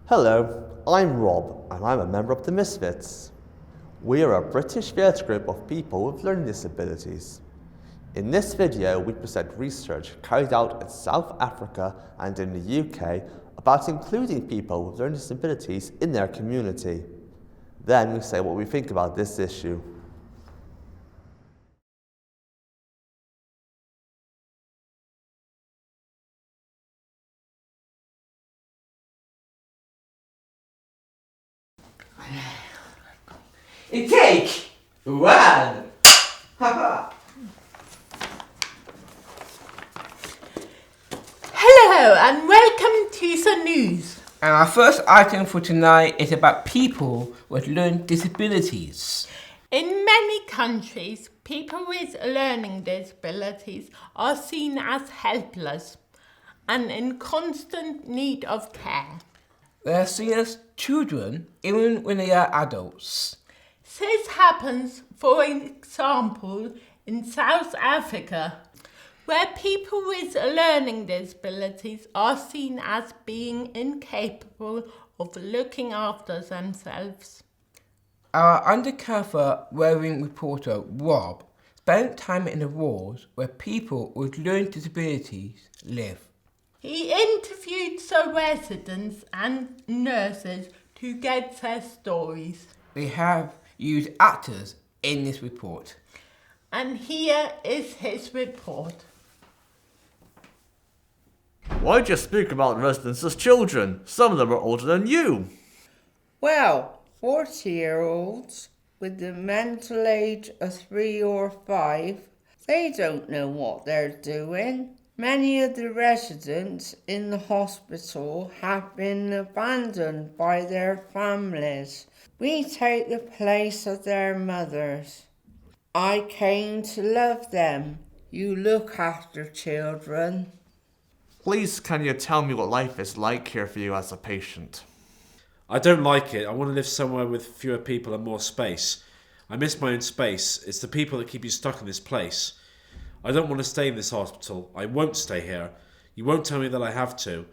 Hello, I'm Rob and I'm a member of the Misfits. We are a British theatre group of people with learning disabilities. In this video we present research carried out in South Africa and in the UK about including people with learning disabilities in their community. Then we say what we think about this issue. It take one. Hello and welcome to the news. And our first item for tonight is about people with learning disabilities. In many countries, people with learning disabilities are seen as helpless and in constant need of care. They are seen as children even when they are adults. This happens, for example, in South Africa, where people with learning disabilities are seen as being incapable of looking after themselves. Our undercover roving reporter, Rob, spent time in the wards where people with learning disabilities live. He interviewed the residents and nurses to get their stories. We have used actors in this report. And here is his report. Why do you speak about residents as children? Some of them are older than you. Well, 40-year-olds with the mental age of 3 or 5, they don't know what they're doing. Many of the residents in the hospital have been abandoned by their families. We take the place of their mothers. I came to love them. You look after children. Please can you tell me what life is like here for you as a patient? I don't like it. I want to live somewhere with fewer people and more space. I miss my own space. It's the people that keep you stuck in this place. I don't want to stay in this hospital. I won't stay here. You won't tell me that I have to.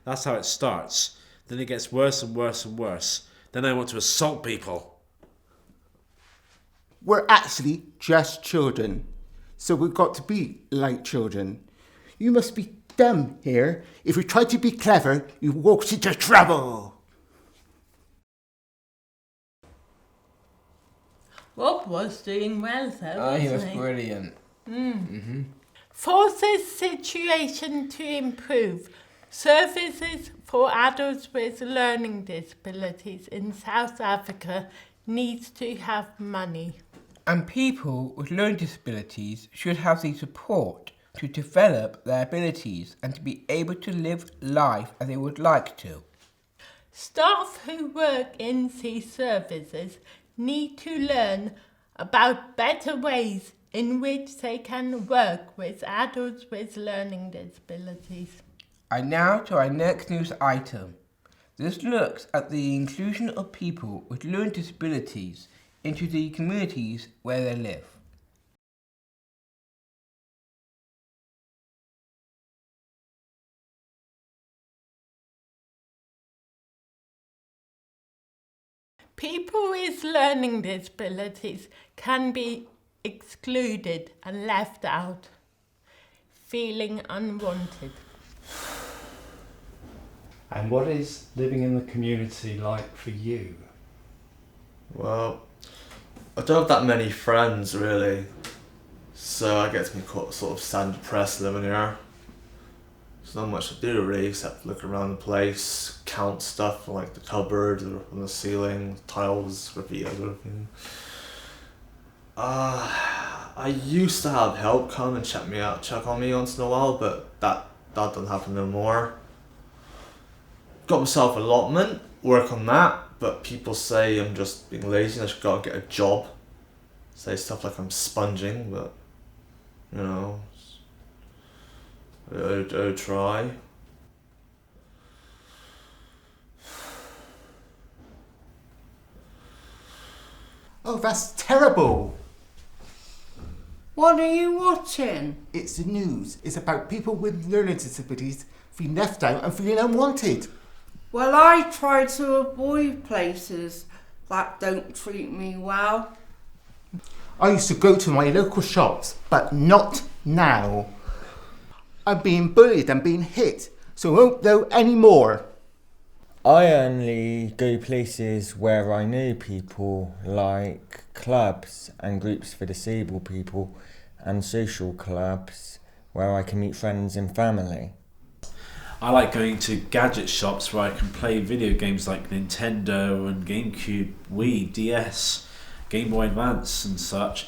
That's how it starts. Then it gets worse and worse and worse. Then I want to assault people. We're actually just children, so we've got to be like children. You must be dumb here. If you try to be clever, you walk into trouble. Rob was doing well though, Oh, he was wasn't brilliant. For this situation to improve, services for adults with learning disabilities in South Africa needs to have money. And people with learning disabilities should have the support to develop their abilities and to be able to live life as they would like to. Staff who work in these services need to learn about better ways in which they can work with adults with learning disabilities. And now to our next news item. This looks at the inclusion of people with learning disabilities into the communities where they live. People with learning disabilities can be excluded and left out, feeling unwanted. And what is living in the community like for you? Well, I don't have that many friends really, so I get to be sort of sad and depressed living here. There's not much to do really except look around the place, count stuff like the cupboard or on the ceiling, tiles, graffiti, everything. I used to have help come and check on me once in a while, but that doesn't happen no more. Got myself allotment, work on that, but people say I'm just being lazy and I should go and get a job. Say stuff like I'm sponging, but you know, I try. Oh, that's terrible. What are you watching? It's the news. It's about people with learning disabilities feeling left out and feeling unwanted. Well, I try to avoid places that don't treat me well. I used to go to my local shops, but not now. I'm being bullied and being hit, so I won't go anymore. I only go places where I know people, like clubs and groups for disabled people and social clubs where I can meet friends and family. I like going to gadget shops where I can play video games like Nintendo and GameCube, Wii, DS, Game Boy Advance and such.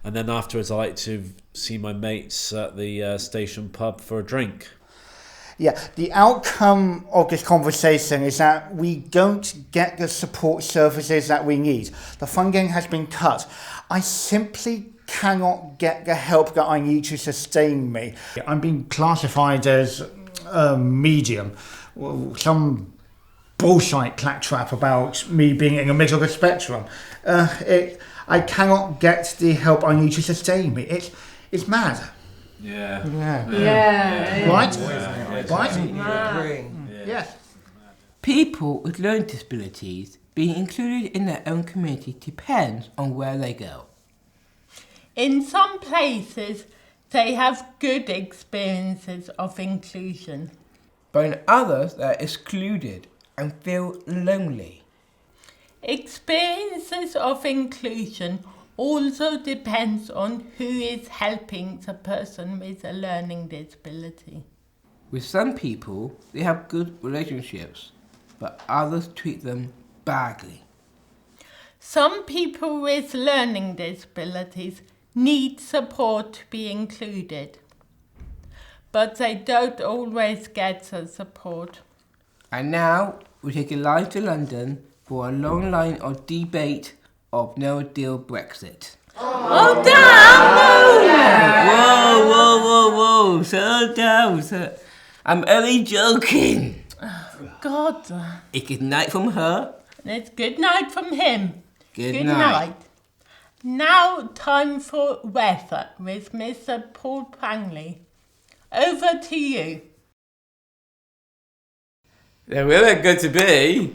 And then afterwards I like to see my mates at the station pub for a drink. Yeah, the outcome of this conversation is that we don't get the support services that we need. The funding has been cut. I simply cannot get the help that I need to sustain me. I'm being classified as medium. Well, some bullshit claptrap about me being in the middle of the spectrum. I cannot get the help I need to sustain me. It's mad. Yeah. Right? Yes. People with learning disabilities being included in their own community depends on where they go. In some places, they have good experiences of inclusion. But in others, they're excluded and feel lonely. Experiences of inclusion also depends on who is helping the person with a learning disability. With some people, they have good relationships, but others treat them badly. Some people with learning disabilities need support to be included, but they don't always get the support. And now we take a line to London for a long line of debate of no-deal Brexit. Oh, damn! Whoa, settle down, I'm only joking. God. It's good night from her. And it's good night from him. Good night. Now time for weather with Mr. Paul Prangley. Over to you. The weather going to be